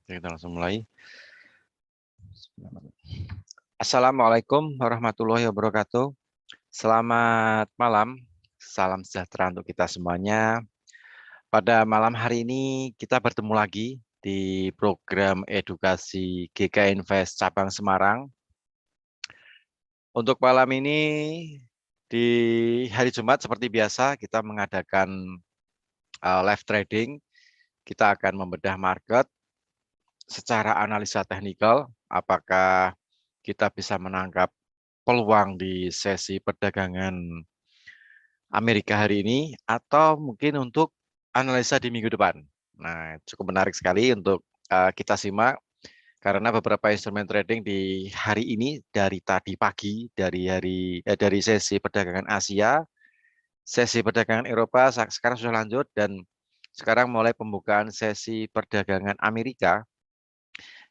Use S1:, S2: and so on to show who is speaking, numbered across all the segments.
S1: Kita langsung mulai. Assalamualaikum warahmatullahi wabarakatuh. Selamat malam, salam sejahtera untuk kita semuanya. Pada malam hari ini kita bertemu lagi di program edukasi GK Invest Cabang Semarang. Untuk malam ini di hari Jumat seperti biasa kita mengadakan live trading. Kita akan membedah market secara analisa teknikal, apakah kita bisa menangkap peluang di sesi perdagangan Amerika hari ini atau mungkin untuk analisa di minggu depan. Nah, cukup menarik sekali untuk kita simak karena beberapa instrumen trading di hari ini dari tadi pagi dari sesi perdagangan Asia, sesi perdagangan Eropa sekarang sudah lanjut dan sekarang mulai pembukaan sesi perdagangan Amerika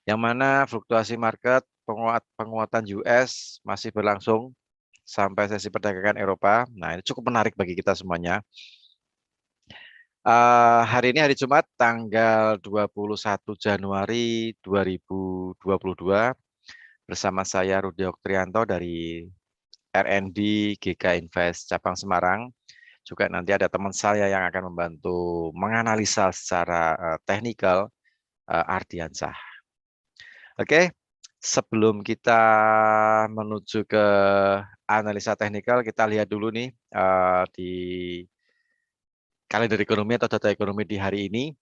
S1: yang mana fluktuasi market penguatan US masih berlangsung sampai sesi perdagangan Eropa. Nah, ini cukup menarik bagi kita semuanya. Hari ini hari Jumat tanggal 21 Januari 2022 bersama saya Rudi Oktrianto dari RND GK Invest Cabang Semarang. Juga nanti ada teman saya yang akan membantu menganalisa secara teknikal, Ardiansyah. Oke, sebelum kita menuju ke analisa teknikal, kita lihat dulu nih di kalender ekonomi atau data ekonomi di hari ini.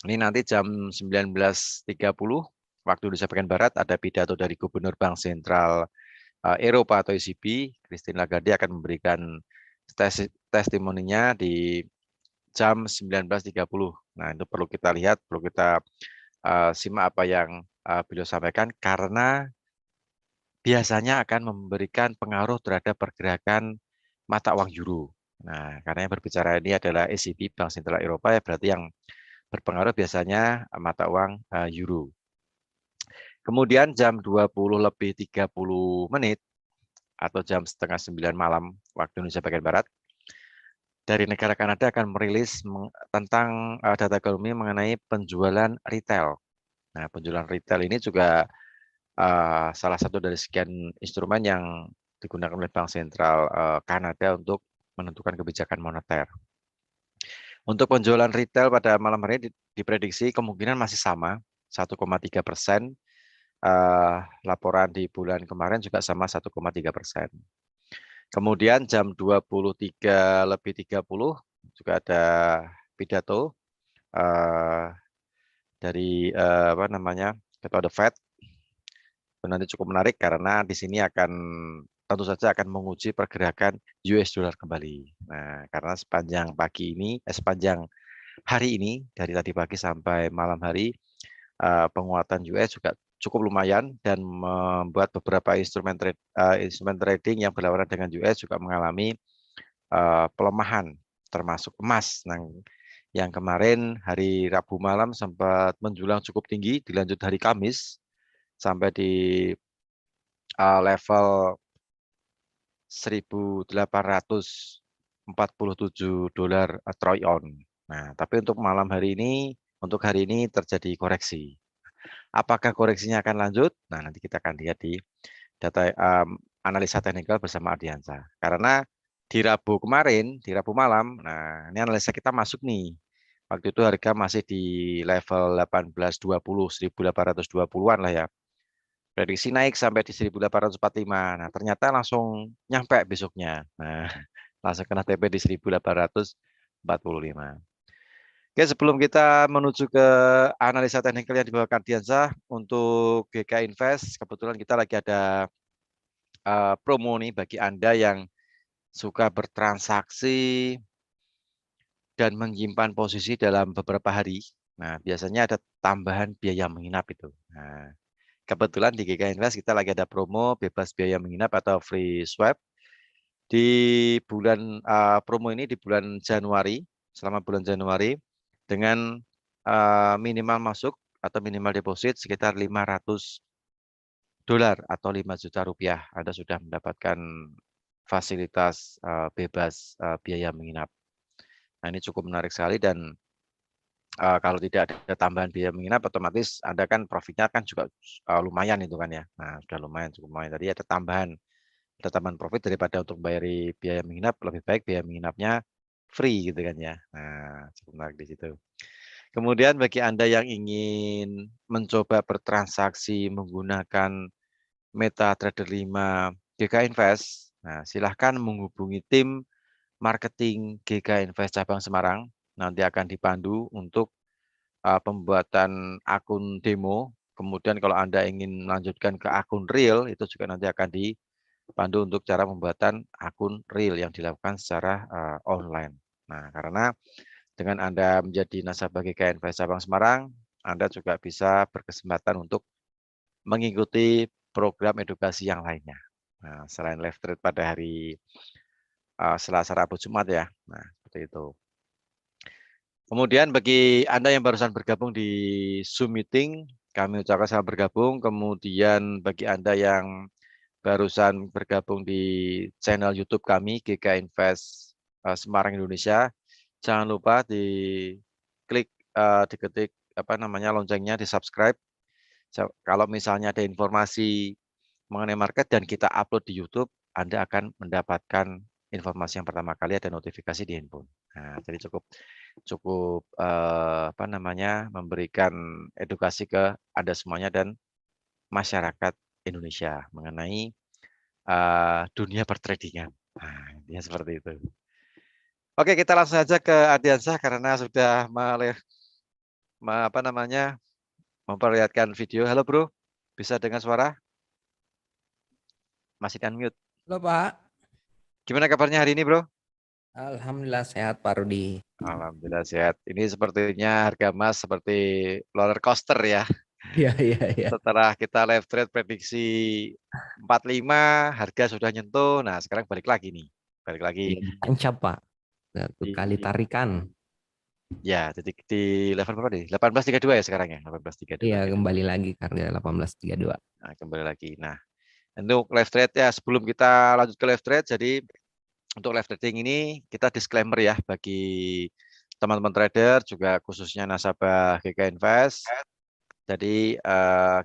S1: Ini nanti jam 19.30 waktu Indonesia bagian Barat ada pidato dari Gubernur Bank Sentral Eropa atau ECB, Christine Lagarde akan memberikan testimoninya di jam 19.30. Nah, itu perlu kita lihat, perlu kita simak apa yang beliau sampaikan karena biasanya akan memberikan pengaruh terhadap pergerakan mata uang euro. Nah, karena yang berbicara ini adalah ECB, Bank Sentral Eropa, ya berarti yang berpengaruh biasanya mata uang euro. Kemudian jam 20:30 atau jam setengah 9 malam waktu Indonesia bagian Barat, dari negara Kanada akan merilis tentang data ekonomi mengenai penjualan retail. Nah, penjualan retail ini juga salah satu dari sekian instrumen yang digunakan oleh Bank Sentral Kanada untuk menentukan kebijakan moneter. Untuk penjualan retail pada malam hari ini diprediksi kemungkinan masih sama, 1,3%. Laporan di bulan kemarin juga sama 1,3%. Kemudian jam 23:30 juga ada pidato dari Ketua The Fed. Nanti cukup menarik karena di sini akan tentu saja akan menguji pergerakan US dollar kembali. Nah, karena sepanjang hari ini dari tadi pagi sampai malam hari penguatan US juga cukup lumayan dan membuat beberapa instrumen trading yang berlawanan dengan US juga mengalami pelemahan, termasuk emas. Nah, yang kemarin hari Rabu malam sempat menjulang cukup tinggi, dilanjut hari Kamis sampai di level 1.847 dolar troy ounce. Nah, tapi untuk hari ini terjadi koreksi. Apakah koreksinya akan lanjut? Nah, nanti kita akan lihat di data analisa teknikal bersama Ardiansyah. Karena di Rabu malam, nah ini analisa kita masuk nih. Waktu itu harga masih di level 1820, 1820-an lah ya. Prediksi naik sampai di 1845. Nah, ternyata langsung nyampe besoknya. Nah, langsung kena TP di 1845. Oke, sebelum kita menuju ke analisa teknikal yang dibawakan Ardiansyah untuk GK Invest, kebetulan kita lagi ada promo nih bagi Anda yang suka bertransaksi dan menyimpan posisi dalam beberapa hari. Nah, biasanya ada tambahan biaya menginap itu. Nah, kebetulan di GK Invest kita lagi ada promo bebas biaya menginap atau free swap di bulan promo ini di bulan Januari, selama bulan Januari dengan minimal masuk atau minimal deposit sekitar 500 dolar atau 5 juta rupiah. Anda sudah mendapatkan fasilitas bebas biaya menginap. Nah, ini cukup menarik sekali dan kalau tidak ada tambahan biaya menginap, otomatis Anda kan profitnya kan juga lumayan itu kan ya. Nah, sudah lumayan, cukup lumayan. Tadi ada tambahan profit daripada untuk bayari biaya menginap, lebih baik biaya menginapnya free gitu kan ya. Nah, cukup menarik di situ. Kemudian bagi Anda yang ingin mencoba bertransaksi menggunakan MetaTrader 5 GK Invest, nah silahkan menghubungi tim marketing GK Invest cabang Semarang. Nanti akan dipandu untuk pembuatan akun demo. Kemudian kalau Anda ingin melanjutkan ke akun real, itu juga nanti akan dipandu untuk cara pembuatan akun real yang dilakukan secara online. Nah, karena dengan Anda menjadi nasabah GK Invest cabang Semarang, Anda juga bisa berkesempatan untuk mengikuti program edukasi yang lainnya. Nah, selain live trade pada hari Selasa, Rabu, Jumat ya. Nah, seperti itu. Kemudian bagi Anda yang barusan bergabung di Zoom meeting, kami ucapkan selamat bergabung. Kemudian bagi Anda yang barusan bergabung di channel YouTube kami, GK Invest Semarang Indonesia, jangan lupa diklik, diketik apa namanya loncengnya, di subscribe. Kalau misalnya ada informasi mengenai market dan kita upload di YouTube, Anda akan mendapatkan informasi yang pertama kali, ada notifikasi di handphone. Nah, jadi cukup cukup apa namanya memberikan edukasi ke Anda semuanya dan masyarakat Indonesia mengenai dunia pertradingan. Nah, intinya seperti itu. Oke, kita langsung saja ke Adiansyah karena sudah apa namanya memperlihatkan video. Halo bro, bisa dengar suara? Masih kan mute.
S2: Halo Pak,
S1: Gimana kabarnya hari ini bro?
S2: Alhamdulillah sehat Pak Rudi.
S1: Alhamdulillah sehat. Ini sepertinya harga emas seperti roller coaster ya.
S2: Iya, iya, iya.
S1: Setelah kita live trade prediksi 45, harga sudah nyentuh. Nah, sekarang balik lagi nih. Balik lagi
S2: Iya, ditancap Pak. Satu kali
S1: di
S2: tarikan.
S1: ya, jadi di level berapa nih? 18.32 ya sekarang ya, 18.32
S2: Iya,
S1: ya.
S2: kembali lagi ke harga 1832.
S1: Nah, kembali lagi. Nah, untuk live trade ya, sebelum kita lanjut ke live trade, jadi untuk live trading ini kita disclaimer ya bagi teman-teman trader juga khususnya nasabah GK Invest. Jadi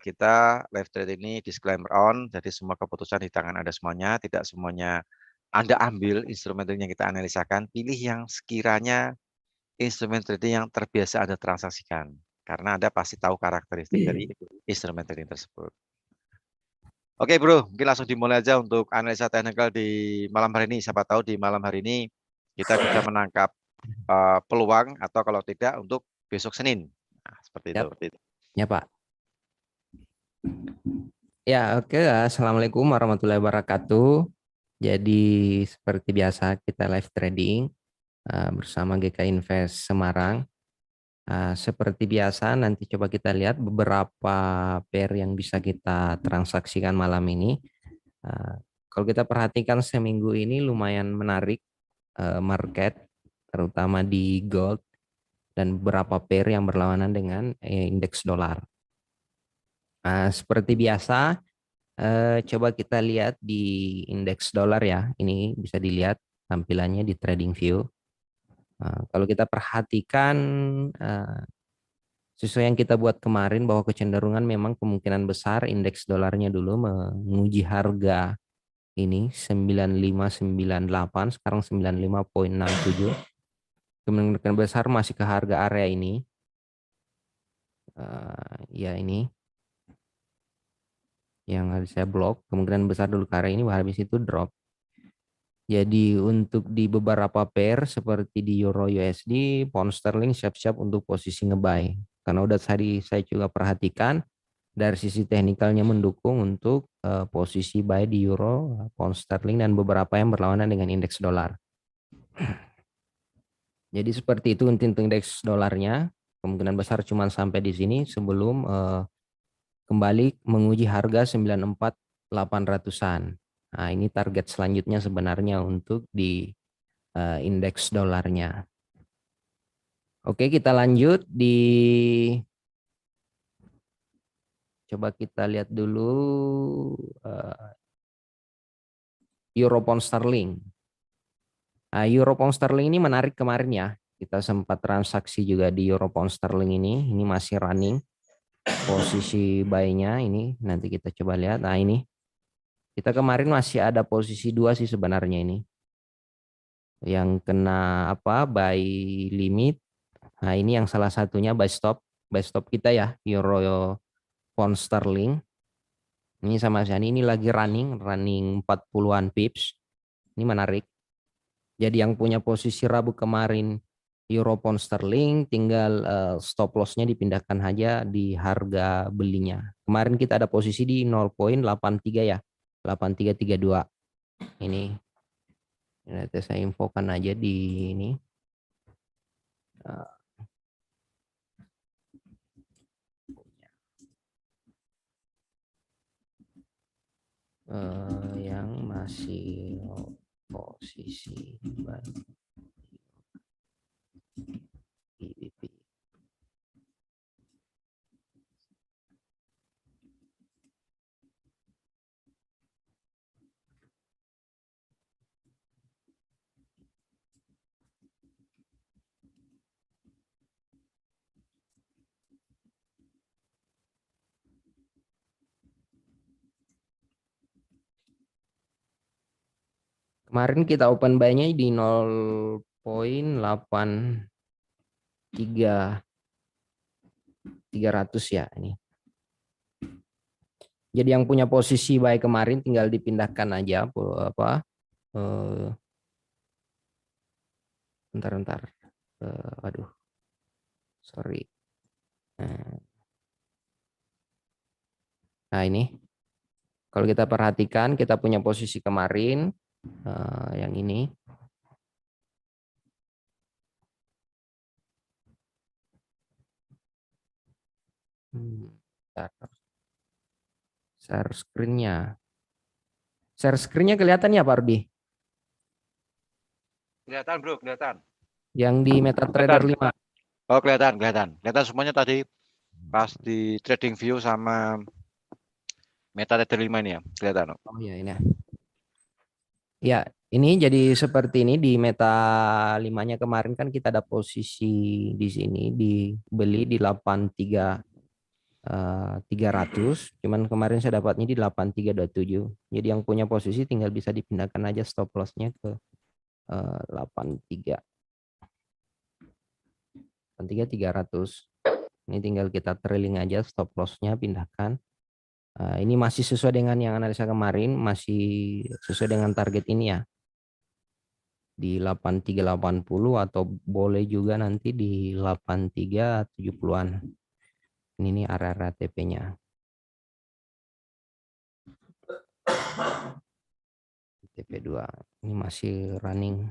S1: kita live trade ini disclaimer on, jadi semua keputusan di tangan Anda semuanya, tidak semuanya Anda ambil instrumen trading yang kita analisakan, pilih yang sekiranya instrumen trading yang terbiasa Anda transaksikan. Karena Anda pasti tahu karakteristik dari instrumen trading tersebut. Oke bro, mungkin langsung dimulai aja untuk analisa teknikal di malam hari ini. Siapa tahu di malam hari ini kita bisa menangkap peluang atau kalau tidak untuk besok Senin. Nah, seperti itu.
S2: Ya, ya Pak. Ya, oke. Assalamualaikum warahmatullahi wabarakatuh. Jadi seperti biasa kita live trading bersama GK Invest Semarang. Seperti biasa nanti coba kita lihat beberapa pair yang bisa kita transaksikan malam ini. Kalau kita perhatikan seminggu ini lumayan menarik market, terutama di gold dan beberapa pair yang berlawanan dengan indeks dolar. Seperti biasa, coba kita lihat di indeks dolar ya. Ini bisa dilihat tampilannya di TradingView. Kalau kita perhatikan sesuai yang kita buat kemarin bahwa kecenderungan memang kemungkinan besar indeks dolarnya dulu menguji harga ini 9598, sekarang 95,67. Kemungkinan besar masih ke harga area ini. Ya ini yang harus saya blok. Kemungkinan besar dulu ke area ini, habis itu drop. Jadi untuk di beberapa pair seperti di Euro USD, Pound Sterling siap-siap untuk posisi ngebuy. Karena udah tadi saya juga perhatikan dari sisi teknikalnya mendukung untuk posisi buy di Euro, Pound Sterling dan beberapa yang berlawanan dengan indeks dolar. Jadi seperti itu untuk indeks dolarnya, kemungkinan besar cuma sampai di sini sebelum kembali menguji harga 94.800-an. Nah, ini target selanjutnya sebenarnya untuk di indeks dolarnya. Oke, kita lanjut di coba kita lihat dulu Euro Pound Sterling. Euro Pound Sterling ini menarik kemarin ya. Kita sempat transaksi juga di euro pound sterling ini masih running. Posisi buy-nya ini nanti kita coba lihat. Nah, ini kita kemarin masih ada posisi 2 sih sebenarnya ini. Yang kena apa? Buy limit. Nah, ini yang salah satunya buy stop. Buy stop kita ya, euro pound sterling. Ini sama sekali ini lagi running 40-an pips. Ini menarik. Jadi yang punya posisi Rabu kemarin euro pound sterling tinggal stop loss-nya dipindahkan aja di harga belinya. Kemarin kita ada posisi di 0,83 ya. 8332. Ini nanti saya infokan aja di ini. Yang masih posisi buy GBP. Kemarin kita open buy-nya di 0,83 ya ini. Jadi yang punya posisi buy kemarin tinggal dipindahkan aja apa bentar. Aduh. Sorry. Nah, ini kalau kita perhatikan kita punya posisi kemarin yang ini. Share screen-nya. Share screen-nya kelihatan ya Pak Rudi?
S1: Kelihatan bro, kelihatan.
S2: Yang di MetaTrader 5.
S1: Oh kelihatan. Kelihatan semuanya tadi pas di Trading View sama MetaTrader 5 ini ya, kelihatan.
S2: Oh iya ini. Ya, ini jadi seperti ini di Meta 5-nya kemarin kan kita ada posisi di sini dibeli di 83 300, cuman kemarin saya dapatnya di 8327. Jadi yang punya posisi tinggal bisa dipindahkan aja stop loss-nya ke 83 300. Ini tinggal kita trailing aja stop loss-nya pindahkan. Ini masih sesuai dengan yang analisa kemarin, masih sesuai dengan target ini ya. Di 8380 atau boleh juga nanti di 8370-an. Ini area TP-nya. TP2 ini masih running.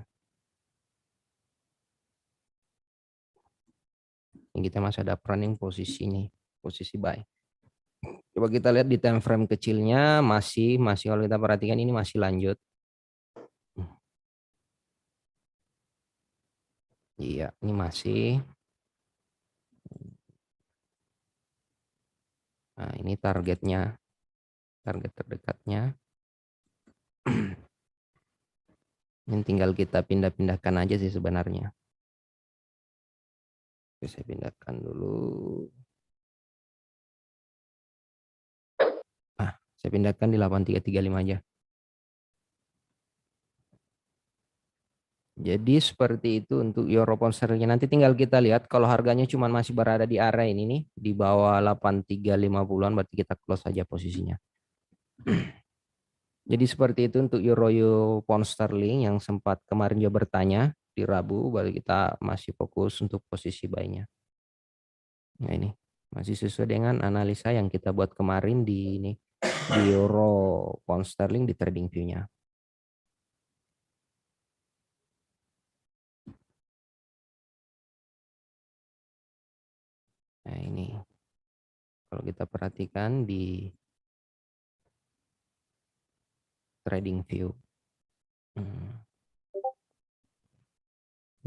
S2: Ini kita masih ada running posisi ini, posisi buy. Coba kita lihat di time frame kecilnya masih kalau kita perhatikan ini masih lanjut. Iya, ini masih. Nah, ini targetnya. Target terdekatnya. Ini tinggal kita pindah-pindahkan aja sih sebenarnya. Oke, saya pindahkan dulu. Saya pindahkan di 8335 aja. Jadi seperti itu untuk euro pound sterling. Nanti tinggal kita lihat kalau harganya cuma masih berada di area ini nih, di bawah 8350-an, berarti kita close aja posisinya. Jadi seperti itu untuk euro pound sterling yang sempat kemarin juga bertanya di Rabu, baru kita masih fokus untuk posisi buy-nya. Nah, ini masih sesuai dengan analisa yang kita buat kemarin di ini di euro pound sterling di trading view-nya. Nah, ini kalau kita perhatikan di trading view.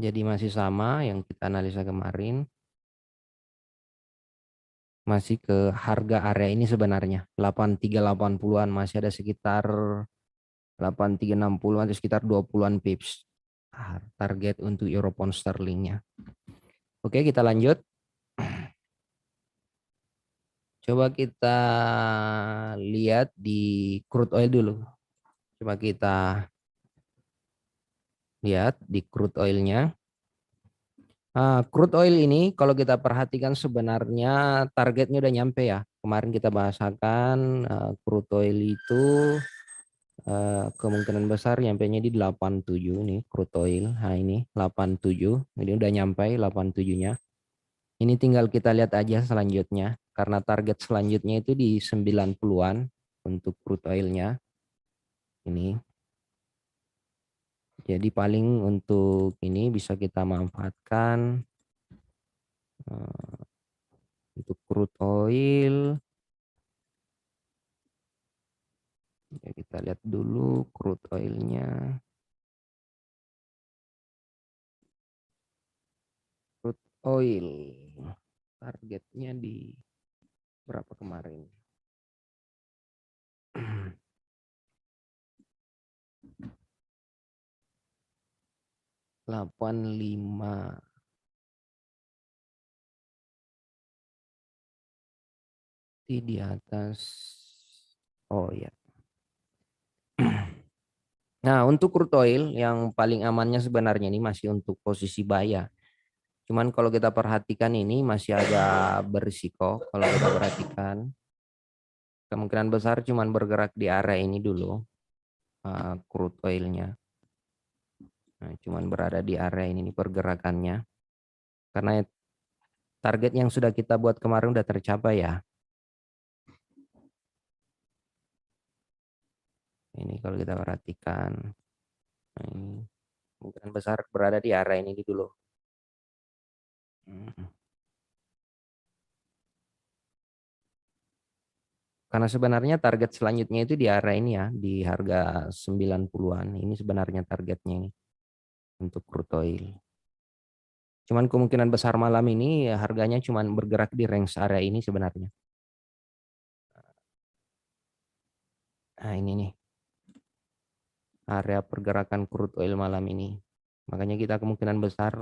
S2: Jadi masih sama yang kita analisa kemarin. Masih ke harga area ini sebenarnya 8380-an, masih ada sekitar 8360-an atau sekitar 20-an pips. target untuk euro pound sterlingnya. Oke, kita lanjut. Coba kita lihat di crude oil dulu. Coba kita lihat di crude oilnya. Crude oil ini kalau kita perhatikan sebenarnya targetnya udah nyampe ya. Kemarin kita bahasakan crude oil itu kemungkinan besar nyampenya di 87 nih crude oil. Nah ini 87, ini udah nyampe 87-nya. Ini tinggal kita lihat aja selanjutnya karena target selanjutnya itu di 90-an untuk crude oilnya. Ini. Jadi paling untuk ini bisa kita manfaatkan untuk crude oil. Ya, kita lihat dulu crude oilnya. Crude oil targetnya di berapa kemarin? 85. Di atas. Oh ya. Nah, untuk crude oil yang paling amannya sebenarnya ini masih untuk posisi buy ya. Cuman kalau kita perhatikan ini masih agak berisiko kalau kita perhatikan. Kemungkinan besar cuman bergerak di area ini dulu crude oilnya. Nah, cuman berada di area ini pergerakannya. Karena target yang sudah kita buat kemarin udah tercapai ya. Ini kalau kita perhatikan. Nah, ini kemungkinan besar berada di area ini dulu. Karena sebenarnya target selanjutnya itu di area ini ya, di harga 90-an. Ini sebenarnya targetnya ini untuk crude oil. Cuman kemungkinan besar malam ini ya, harganya cuman bergerak di range area ini sebenarnya. Nah, ini nih. Area pergerakan crude oil malam ini. Makanya kita kemungkinan besar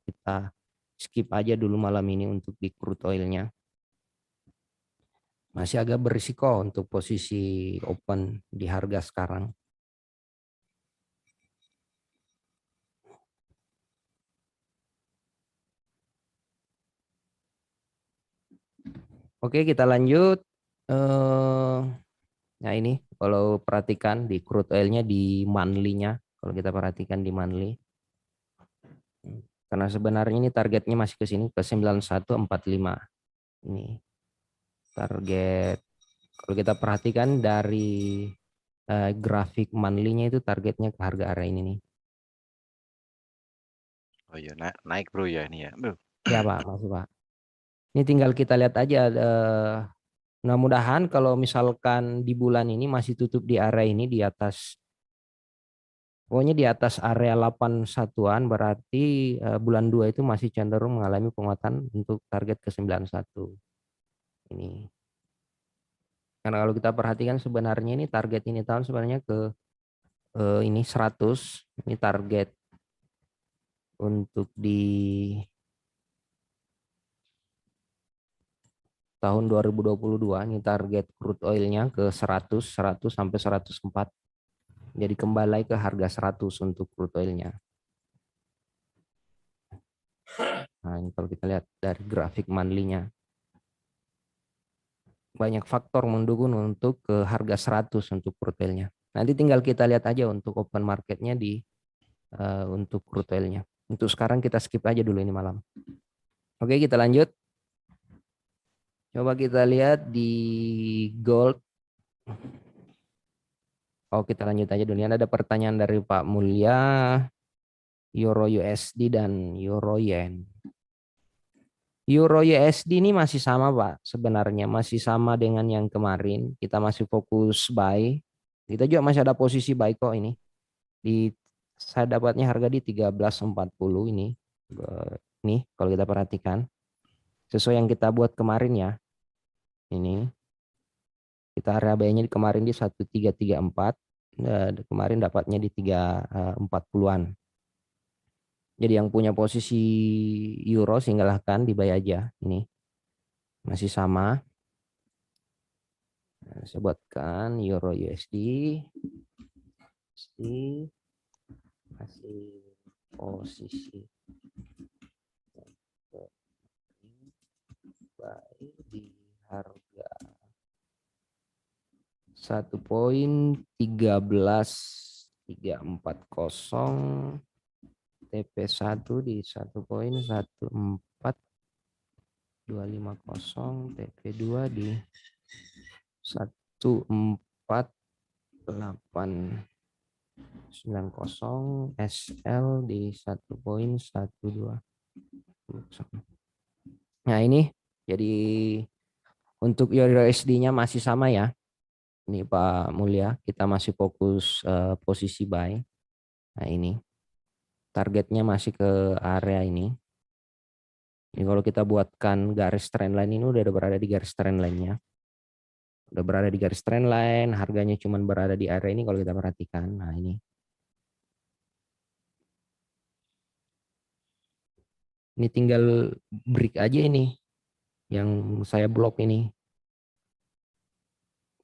S2: kita skip aja dulu malam ini untuk di crude oilnya. Masih agak berisiko untuk posisi open di harga sekarang. Oke, kita lanjut. Nah ini kalau perhatikan di crude oilnya di monthly-nya. Kalau kita perhatikan di monthly. Karena sebenarnya ini targetnya masih ke sini ke 9145. Ini target. Kalau kita perhatikan dari grafik monthly-nya itu targetnya ke harga area ini nih.
S1: Oh iya, naik bro ya ini ya.
S2: Ya Pak, masih Pak. Ini tinggal kita lihat aja. Mudah-mudahan kalau misalkan di bulan ini masih tutup di area ini di atas. Pokoknya di atas area 81-an berarti bulan 2 itu masih cenderung mengalami penguatan untuk target ke 91. Ini. Karena kalau kita perhatikan sebenarnya ini target ini tahun sebenarnya ke ini 100. Ini target untuk di tahun 2022 ini target crude oilnya ke 100 sampai 104. Jadi kembali ke harga 100 untuk crude oilnya. Nah, ini kalau kita lihat dari grafik monthly-nya. Banyak faktor mendukung untuk ke harga 100 untuk crude oilnya. Nanti tinggal kita lihat aja untuk open marketnya di untuk crude oilnya. Untuk sekarang kita skip aja dulu ini malam. Oke, kita lanjut. Coba kita lihat di gold. Oh, kita lanjut aja dulu. Ini ada pertanyaan dari Pak Mulya. Euro USD dan Euro Yen. Euro USD ini masih sama Pak, sebenarnya masih sama dengan yang kemarin. Kita masih fokus buy. Kita juga masih ada posisi buy kok ini. Saya dapatnya harga di 13.40 ini. Nih kalau kita perhatikan. Sesuai yang kita buat kemarin ya. Ini. Kita area buy-nya kemarin di 1334. Kemarin dapatnya di 340-an. Jadi yang punya posisi euro silahkan dibuy aja. Ini masih sama. Nah, saya buatkan euro USD. Masih posisi buy di harga 1,14340, TP1 di 1,14250, TP2 di 1,4890, SL di 1,12. Nah ini jadi untuk USD-nya masih sama ya. Ini Pak Mulya, kita masih fokus posisi buy. Nah ini targetnya masih ke area ini. Ini kalau kita buatkan garis trendline ini udah berada di garis trendline-nya. Udah berada di garis trendline, harganya cuma berada di area ini kalau kita perhatikan. Nah ini. Ini tinggal break aja ini yang saya blok ini.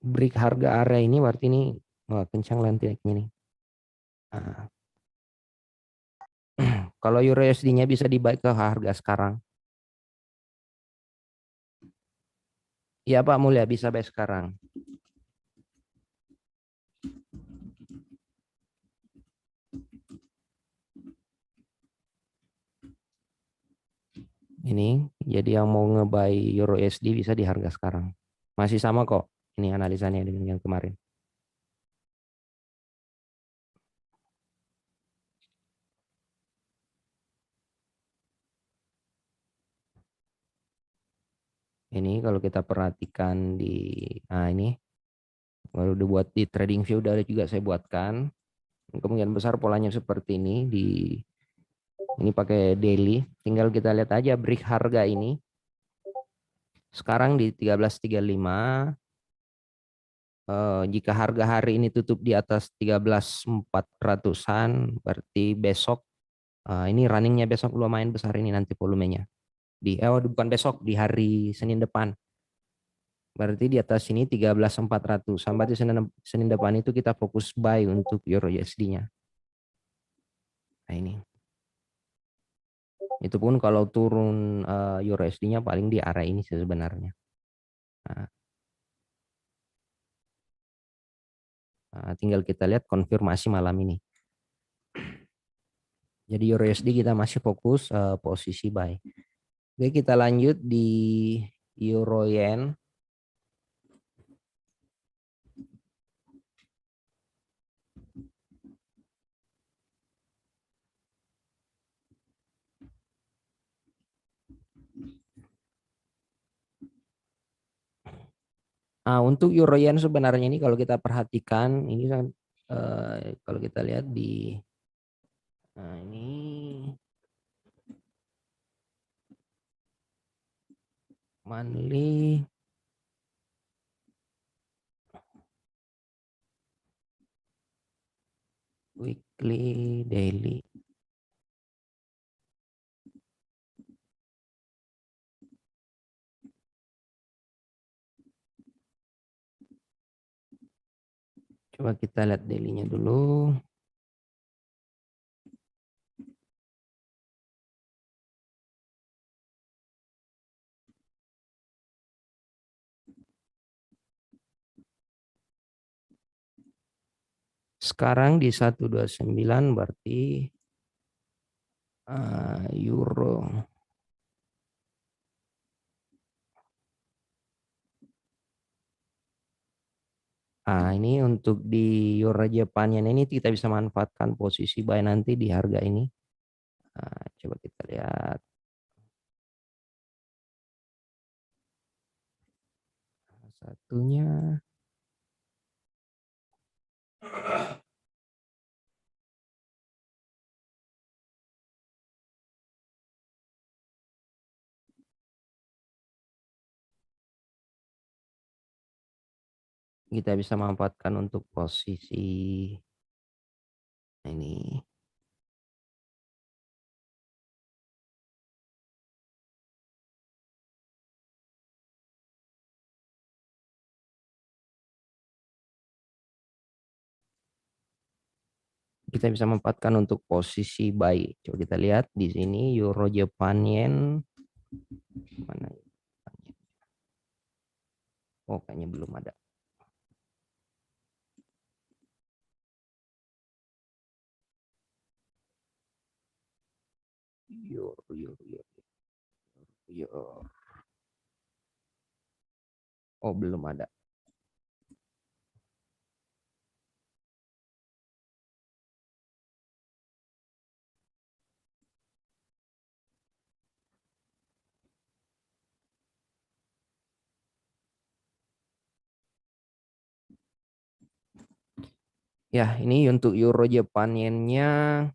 S2: Break harga area ini berarti ini kencang naiknya nih. Nah, kalau Euro USD-nya bisa dibuy ke harga sekarang. Iya Pak Mulya bisa buy sekarang. Ini jadi yang mau nge-buy Euro USD bisa di harga sekarang. Masih sama kok. Ini analisanya dengan yang kemarin. Ini kalau kita perhatikan di ini baru dibuat di trading view udah juga saya buatkan. Kemungkinan besar polanya seperti ini pakai daily. Tinggal kita lihat aja break harga ini. Sekarang di 13.35. Jika harga hari ini tutup di atas 13.400-an, berarti besok ini runningnya besok lumayan besar ini nanti volumenya. Bukan besok, di hari Senin depan. Berarti di atas sini 13.400. Sampai di Senin depan itu kita fokus buy untuk Euro USD-nya. Nah ini. Itu pun kalau turun Euro USD-nya paling di area ini sebenarnya. Nah, tinggal kita lihat konfirmasi malam ini. Jadi Euro USD kita masih fokus posisi buy. Oke, kita lanjut di Euro Yen. Untuk Euro Yen sebenarnya ini kalau kita perhatikan ini kan kalau kita lihat di ini monthly, weekly, daily. Coba kita lihat daily-nya dulu. Sekarang di 129 berarti euro. Ini untuk di euro Jepang ini kita bisa manfaatkan posisi buy nanti di harga ini. Coba kita lihat. Satunya. Kita bisa manfaatkan untuk posisi ini. kita bisa manfaatkan untuk posisi buy. Coba kita lihat di sini euro Japan yen mana? Oh, kayaknya belum ada. Euro. Oh, belum ada. Ya, ini untuk euro Japan yen-nya.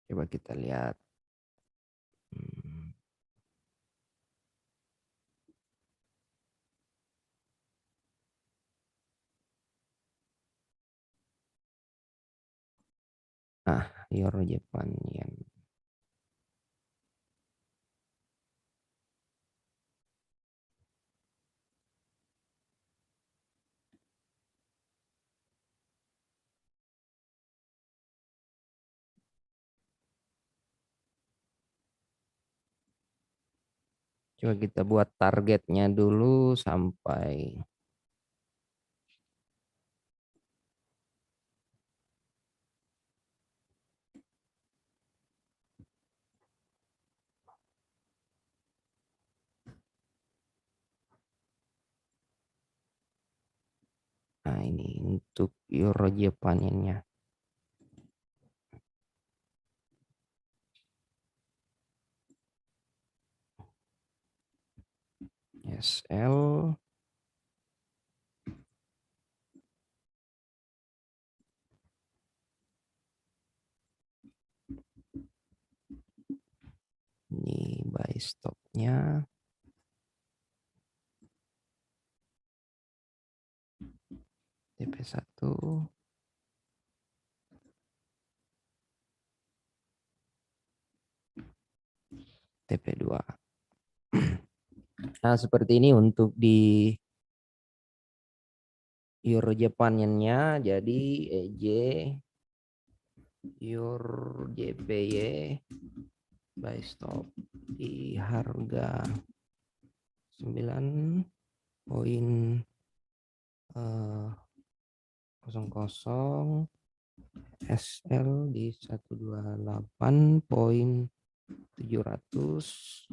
S2: Coba kita lihat. Nah, euro Japan yen. Coba kita buat targetnya dulu sampai nah ini untuk euro Japan yen-nya. SL ini buy stopnya TP1 TP2. Nah, seperti ini untuk di euro Japan yen-nya. Jadi EJ euro JPY buy stop di harga 9.00, SL di 128.700,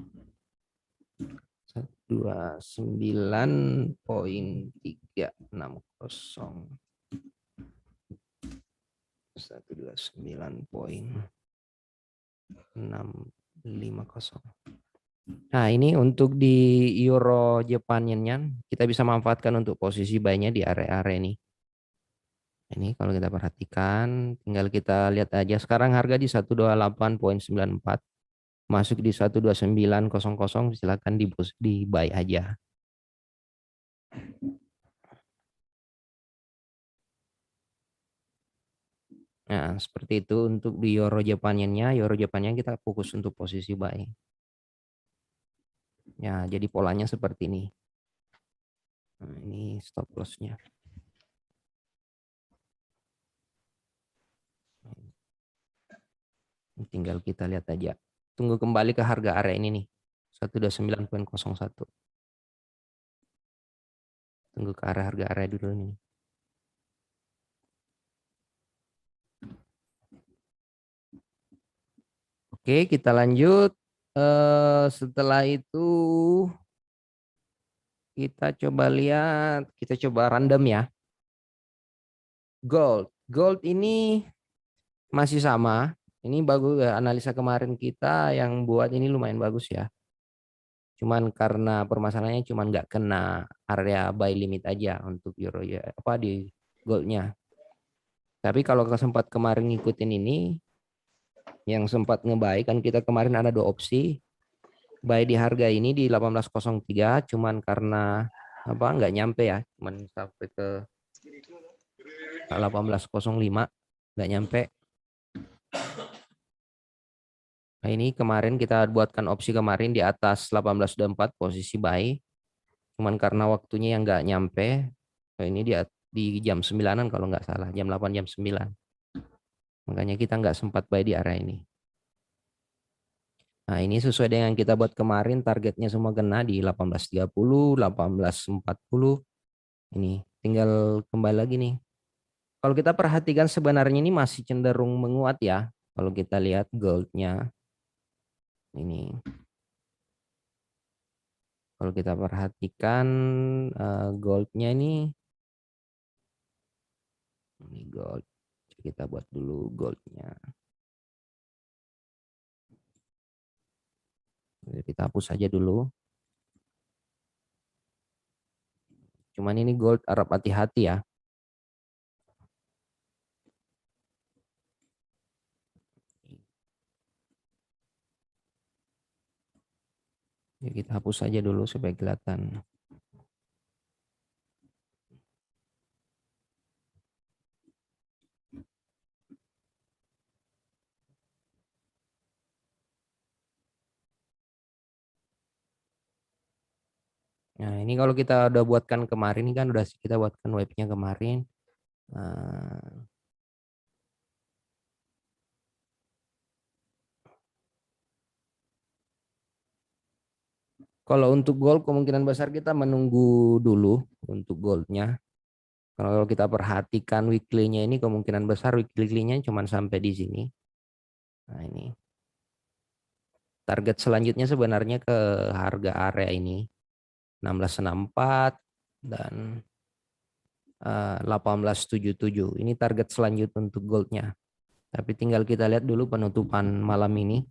S2: 129.360, 129.650. Nah, ini untuk di euro Japan yen-nya kita bisa manfaatkan untuk posisi buy-nya di area-area ini. Ini kalau kita perhatikan, tinggal kita lihat aja sekarang harga di 128.94, masuk di 129.00, silakan di buy aja. Nah, seperti itu untuk di euro Japan yen-nya. Euro Japan yen kita fokus untuk posisi buy. Ya, jadi polanya seperti ini. Nah, ini stop loss-nya. Tinggal kita lihat aja. Tunggu kembali ke harga area ini nih. 129.01. Tunggu ke arah harga area dulu nih. Oke, kita lanjut. Setelah itu kita coba lihat, kita coba random ya. Gold ini masih sama. Ini bagus, analisa kemarin kita yang buat ini lumayan bagus ya. Cuman karena permasalahannya cuman nggak kena area buy limit aja untuk euro ya, apa di goldnya. Tapi kalau sempat kemarin ngikutin ini, yang sempat ngebuy kan kita kemarin ada 2 opsi. Buy di harga ini di 1803, cuman karena apa nggak nyampe ya, cuman sampai ke 1805, nggak nyampe. Nah, ini kemarin kita buatkan opsi kemarin di atas 1824 posisi buy. Cuman karena waktunya yang nggak nyampe, ini di jam 9-an kalau nggak salah, jam 8 jam 9. Makanya kita nggak sempat buy di area ini. Nah, ini sesuai dengan kita buat kemarin, targetnya semua kena di 18.30, 18.40. Ini tinggal kembali lagi nih. Kalau kita perhatikan sebenarnya ini masih cenderung menguat ya. Kalau kita lihat goldnya ini. Kalau kita perhatikan goldnya ini gold. Kita buat dulu goldnya. Kita hapus saja dulu. Cuman ini gold harap hati-hati ya. Ya, kita hapus saja dulu supaya kelihatan. Nah, ini kalau kita udah buatkan kemarin, ini kan udah kita buatkan webnya kemarin. Kalau untuk gold kemungkinan besar kita menunggu dulu untuk goldnya. Kalau kita perhatikan weekly-nya ini kemungkinan besar weekly-nya cuma sampai di sini. Nah, ini. Target selanjutnya sebenarnya ke harga area ini 1664 dan 1877. Ini target selanjutnya untuk goldnya. Tapi tinggal kita lihat dulu penutupan malam ini.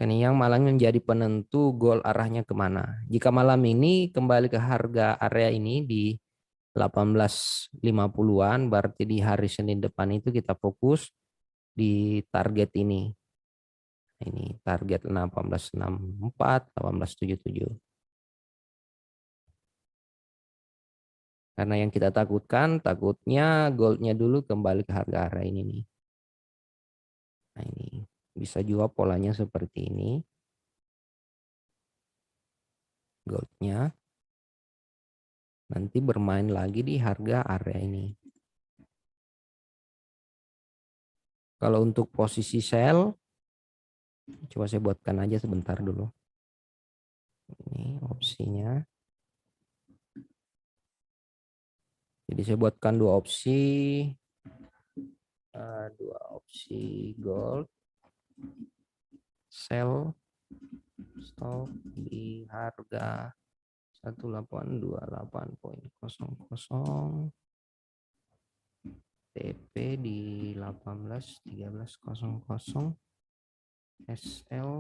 S2: Ini yang malam menjadi penentu gold arahnya kemana. Jika malam ini kembali ke harga area ini di 18.50-an, berarti di hari Senin depan itu kita fokus di target ini. Ini target 1864, 1877. Karena yang kita takutnya goldnya dulu kembali ke harga area ini nih. Nah, ini bisa juga polanya seperti ini. Goldnya nanti bermain lagi di harga area ini. Kalau untuk posisi sell, coba saya buatkan aja sebentar dulu. Ini opsinya. Jadi saya buatkan dua opsi gold, sell, stop di harga 1828.00, TP di 18.13.00, SL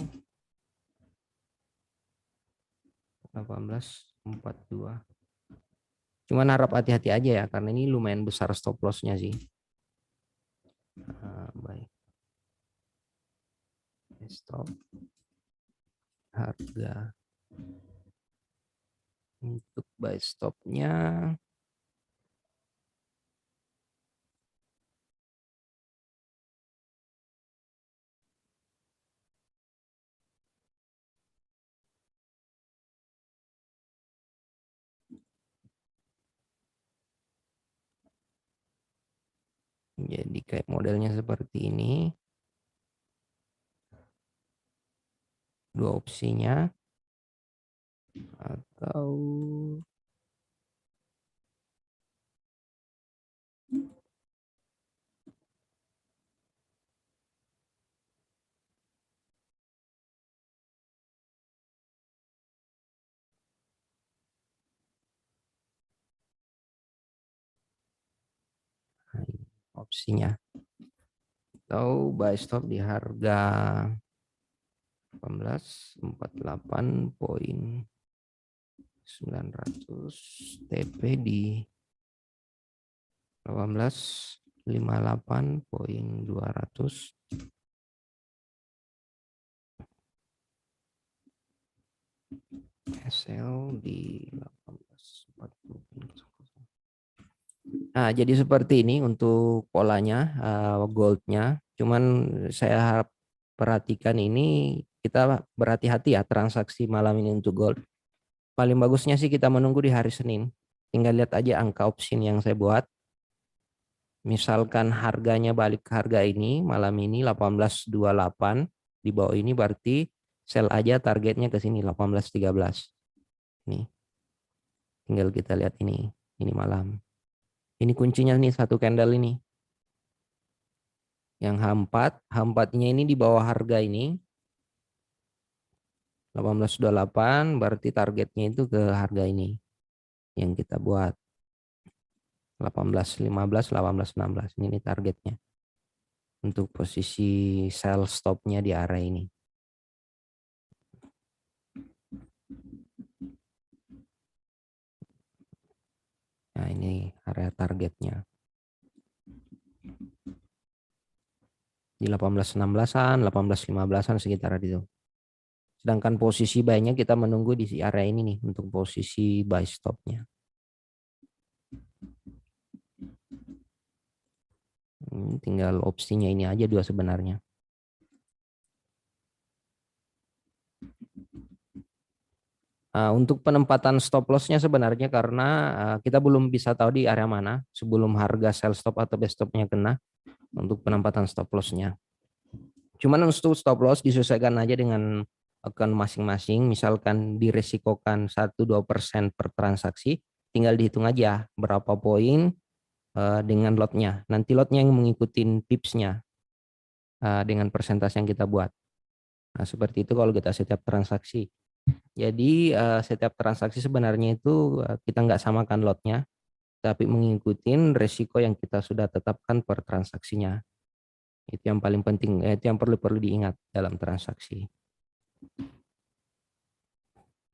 S2: 18.42. Cuman harap hati-hati aja ya, karena ini lumayan besar stop loss-nya sih. Baik. Stop harga untuk buy stop-nya jadi kayak modelnya seperti ini. Dua opsinya, atau opsinya, atau buy stop di harga 1848.900, TP di 1858.200, SL di 1840. Nah, jadi seperti ini untuk polanya, goldnya. Cuman saya harap perhatikan ini, kita berhati-hati ya transaksi malam ini untuk gold. Paling bagusnya sih kita menunggu di hari Senin. Tinggal lihat aja angka opsi yang saya buat. Misalkan harganya balik ke harga ini malam ini 18.28, di bawah ini berarti sell aja, targetnya ke sini 18.13. Nih, tinggal kita lihat ini malam. Ini kuncinya nih, satu candle ini. Yang H4-nya ini di bawah harga ini 18.28, berarti targetnya itu ke harga ini yang kita buat 18.15, 18.16. Ini targetnya untuk posisi sell stopnya di area ini. Nah, ini area targetnya di 18.16-an, 18.15-an sekitar itu. Sedangkan posisi buy-nya kita menunggu di area ini nih untuk posisi buy stopnya. Tinggal opsinya ini aja dua sebenarnya. Untuk penempatan stop loss-nya sebenarnya karena kita belum bisa tahu di area mana sebelum harga sell stop atau buy stop-nya kena untuk penempatan stop loss-nya. Cuman untuk stop loss disesuaikan aja dengan akun masing-masing. Misalkan diresikokan 1-2% per transaksi, tinggal dihitung aja berapa poin dengan lotnya. Nanti lotnya yang mengikuti tipsnya dengan persentase yang kita buat. Nah, seperti itu kalau kita setiap transaksi. Jadi setiap transaksi sebenarnya itu kita nggak samakan lotnya, tapi mengikuti resiko yang kita sudah tetapkan per transaksinya. Itu yang paling penting, itu yang perlu diingat dalam transaksi.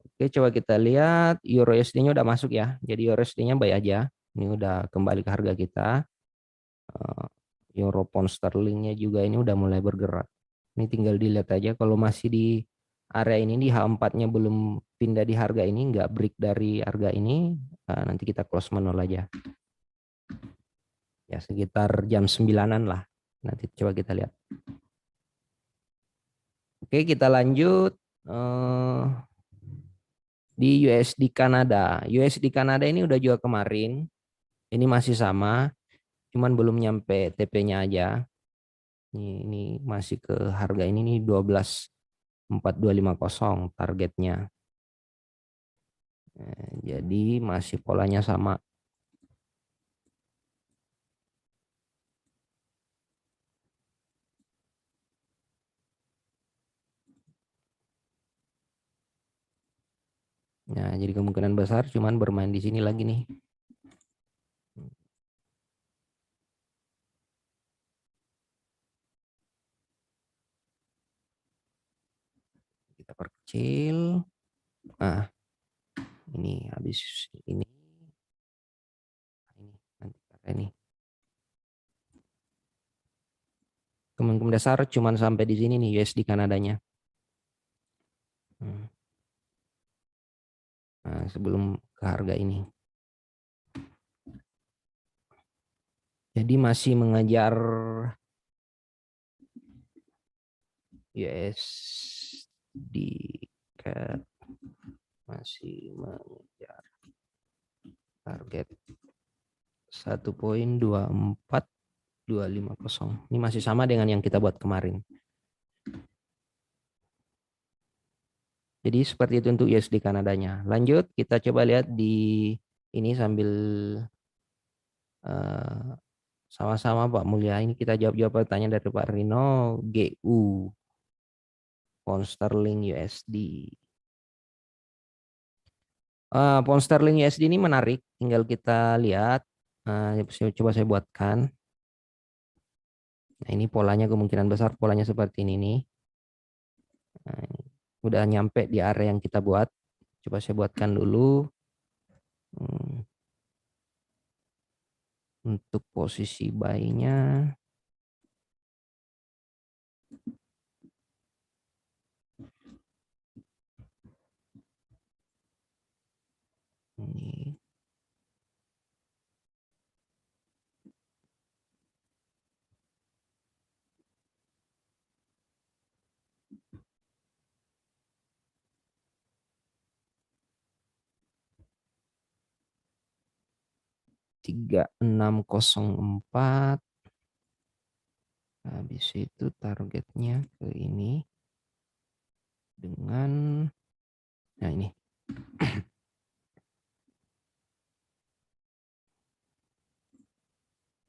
S2: Oke, coba kita lihat Euro USD-nya udah masuk ya. Jadi Euro USD-nya buy aja. Ini udah kembali ke harga kita. Euro Pound Sterling-nya juga ini udah mulai bergerak. Ini tinggal dilihat aja kalau masih di area ini di H4-nya belum pindah di harga ini, nggak break dari harga ini, nanti kita close menol aja. Ya sekitar jam 9-an lah. Nanti coba kita lihat. Oke, kita lanjut di USD Kanada. USD Kanada ini udah juga kemarin. Ini masih sama, cuman belum nyampe TP-nya aja. Ini masih ke harga ini nih 12.4250 targetnya. Jadi masih polanya sama. Nah, jadi kemungkinan besar cuman bermain di sini lagi nih. Kita perkecil. Nah, ini habis ini nanti pakai ini. Kemungkinan besar cuman sampai di sini nih USD Kanadanya. Nah, sebelum ke harga ini. Jadi masih mengejar USD CAD, masih mengejar target 1.24250. Ini masih sama dengan yang kita buat kemarin. Jadi seperti itu untuk USD Kanadanya. Lanjut kita coba lihat di ini sambil sama-sama Pak Mulya. Ini kita jawab pertanyaan dari Pak Rino. GU Pound Sterling USD. Pound Sterling USD ini menarik. Tinggal kita lihat. Coba saya buatkan. Nah, ini polanya kemungkinan besar polanya seperti ini nih. Nah, udah nyampe di area yang kita buat. Coba saya buatkan dulu. Untuk posisi buy-nya. Ini. 3604. Habis itu targetnya ke ini dengan, nah ini.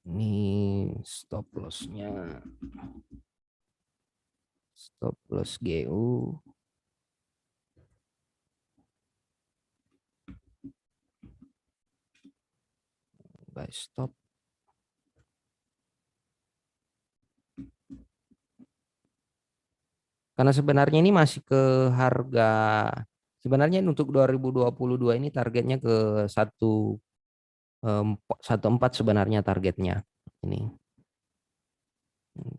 S2: Ini stop loss-nya. Stop loss GU. Buy stop. Karena sebenarnya ini masih ke harga, sebenarnya untuk 2022 ini targetnya ke 14 sebenarnya targetnya. Ini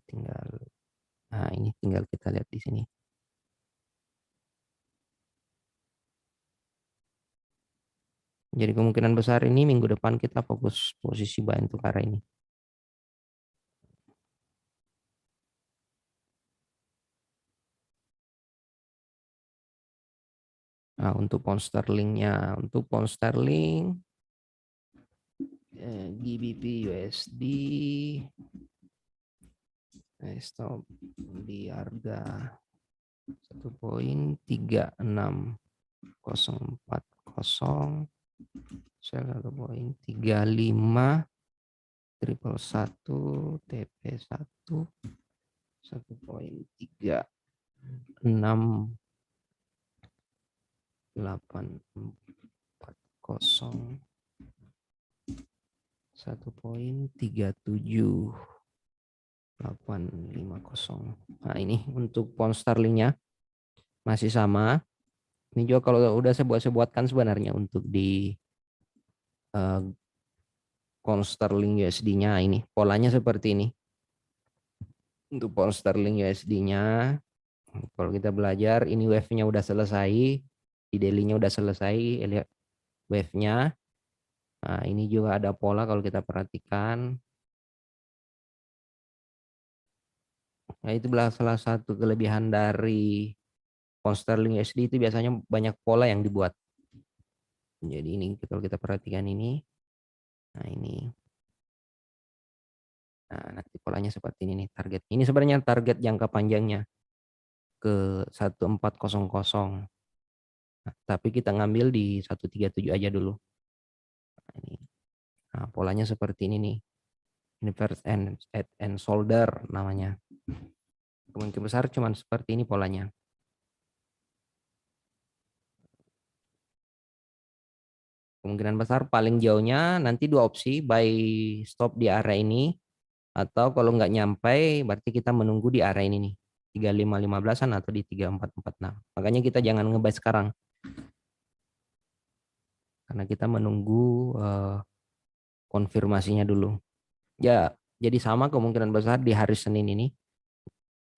S2: tinggal, nah ini tinggal kita lihat di sini. Jadi kemungkinan besar ini minggu depan kita fokus posisi buy untuk arah ini. Nah, untuk pound sterlingnya, untuk pound sterling, GBP USD, stop di harga 1.36040, sell 1.35 triple 1 TP 1 1.3680 1.37850. Nah ini untuk pound sterlingnya masih sama. Ini juga kalau udah saya buatkan sebenarnya untuk di pound sterling USD-nya ini polanya seperti ini. Untuk pound sterling USD-nya, kalau kita belajar ini wave-nya udah selesai, di daily-nya udah selesai, lihat wave-nya. Nah, ini juga ada pola kalau kita perhatikan. Nah, itu salah satu kelebihan dari pound sterling USD, itu biasanya banyak pola yang dibuat. Jadi ini kalau kita perhatikan ini. Nah, ini. Nah, nanti polanya seperti ini nih target. Ini sebenarnya target jangka panjangnya ke 1400. Nah, tapi kita ngambil di 137 aja dulu. Nah, ini. Nah, polanya seperti ini nih. Inverse and shoulder namanya. Kemungkinan besar cuman seperti ini polanya. Kemungkinan besar paling jauhnya nanti dua opsi, buy stop di area ini, atau kalau nggak nyampe berarti kita menunggu di area ini nih, 3515-an atau di 3446. Makanya kita jangan ngebuy sekarang. Karena kita menunggu konfirmasinya dulu. Ya, jadi sama kemungkinan besar di hari Senin ini.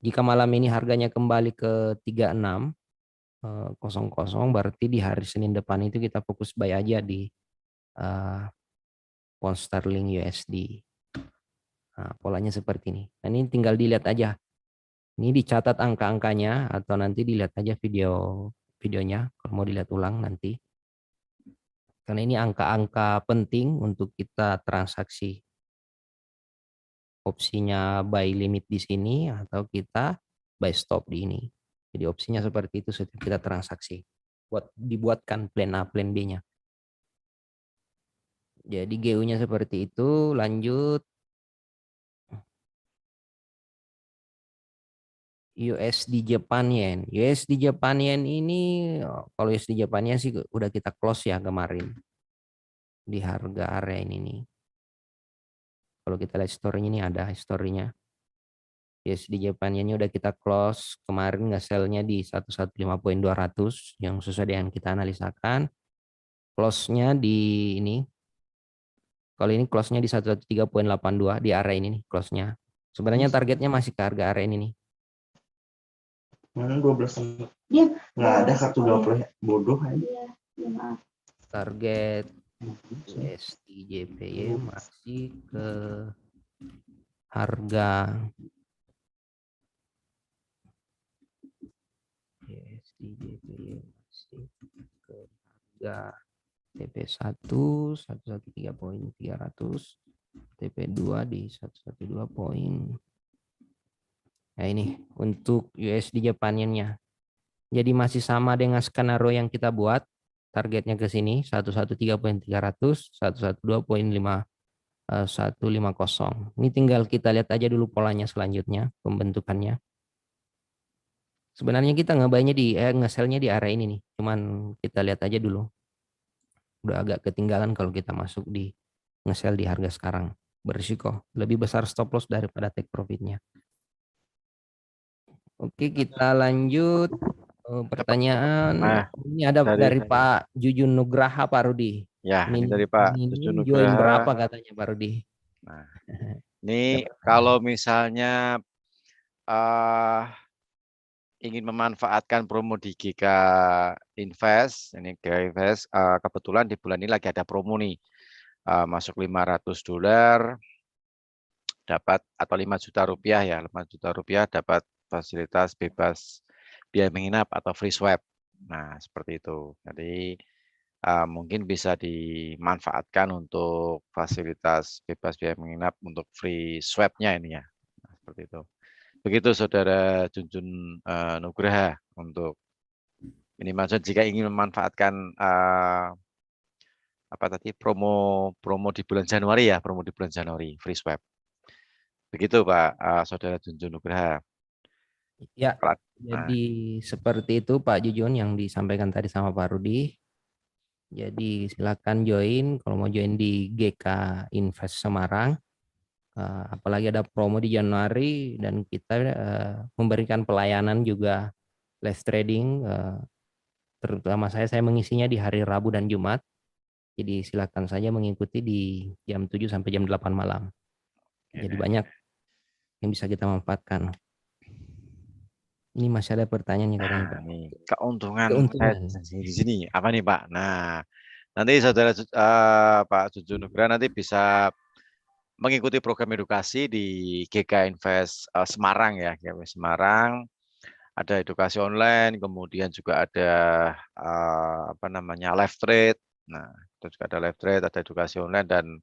S2: Jika malam ini harganya kembali ke 3600, berarti di hari Senin depan itu kita fokus buy aja di pound sterling USD. Nah, polanya seperti ini. Nah, ini tinggal dilihat aja. Ini dicatat angka-angkanya atau nanti dilihat aja videonya kalau mau dilihat ulang nanti. Karena ini angka-angka penting untuk kita transaksi. Opsinya buy limit di sini atau kita buy stop di ini. Jadi opsinya seperti itu setiap kita transaksi. Dibuatkan plan A, plan B-nya. Jadi GU-nya seperti itu. Lanjut. USD Japan Yen. USD Japan Yen ini, kalau USD Japan Yen sih udah kita close ya kemarin. Di harga area ini nih. Kalau kita lihat historinya ini ada historinya. USD Japan Yen udah kita close. Kemarin nggak sell-nya di 115.200 yang sesuai dengan kita analisakan. Close-nya di ini. Kalau ini close-nya di 113.82 di area ini nih close-nya. Sebenarnya targetnya masih ke harga area ini nih.
S3: Mana 12 Iya. Nggak ada kartu 20 bodoh aja.
S2: Target USD JPY masih ke harga USD JPY masih ke harga TP1 113.300, TP2 di 112 poin. Nah ini untuk USD Japan-nya. Jadi masih sama dengan skenario yang kita buat. Targetnya ke sini 113.300, 112.5 150. Ini tinggal kita lihat aja dulu polanya selanjutnya, pembentukannya. Sebenarnya kita ngebayanya nge-sell-nya di area ini nih. Cuman kita lihat aja dulu. Udah agak ketinggalan kalau kita masuk di nge-sell di harga sekarang. Berisiko. Lebih besar stop loss daripada take profitnya. Oke, kita lanjut. Pertanyaan
S1: Nah,
S2: ini ada dari Pak Jujun Nugraha, Pak Rudi.
S1: Ya, ini dari Pak Jujun
S2: Join berapa
S1: Nugraha.
S2: katanya Pak Rudi?
S1: Nah, ini kalau misalnya ingin memanfaatkan promo di GK Invest, ini GK Invest kebetulan di bulan ini lagi ada promo nih, masuk $500 dapat atau 5 juta rupiah ya, 5 juta rupiah dapat fasilitas bebas biaya menginap atau free swap. Nah, seperti itu. Jadi mungkin bisa dimanfaatkan untuk fasilitas bebas biaya menginap untuk free swap-nya ini ya. Nah, seperti itu. Begitu Saudara Junjun Nugraha untuk ini maksud jika ingin memanfaatkan apa tadi promo di bulan Januari ya, promo di bulan Januari free swap. Begitu Pak Saudara Junjun Nugraha.
S2: Ya,
S1: Nah,
S2: jadi seperti itu Pak Jujun yang disampaikan tadi sama Pak Rudi. Jadi silakan join kalau mau join di GK Invest Semarang. Apalagi ada promo di Januari dan kita memberikan pelayanan juga live trading. Terutama saya mengisinya di hari Rabu dan Jumat. Jadi silakan saja mengikuti di jam 7 sampai jam 8 malam. Jadi banyak yang bisa kita manfaatkan. Ini masih ada pertanyaan katanya Pak.
S1: Nih, keuntungan di sini apa nih Pak? Nah, nanti Saudara Pak Jujun Nugraha nanti bisa mengikuti program edukasi di GK Invest Semarang ya, GK Invest Semarang. Ada edukasi online, kemudian juga ada apa namanya live trade. Nah, itu juga ada live trade, ada edukasi online dan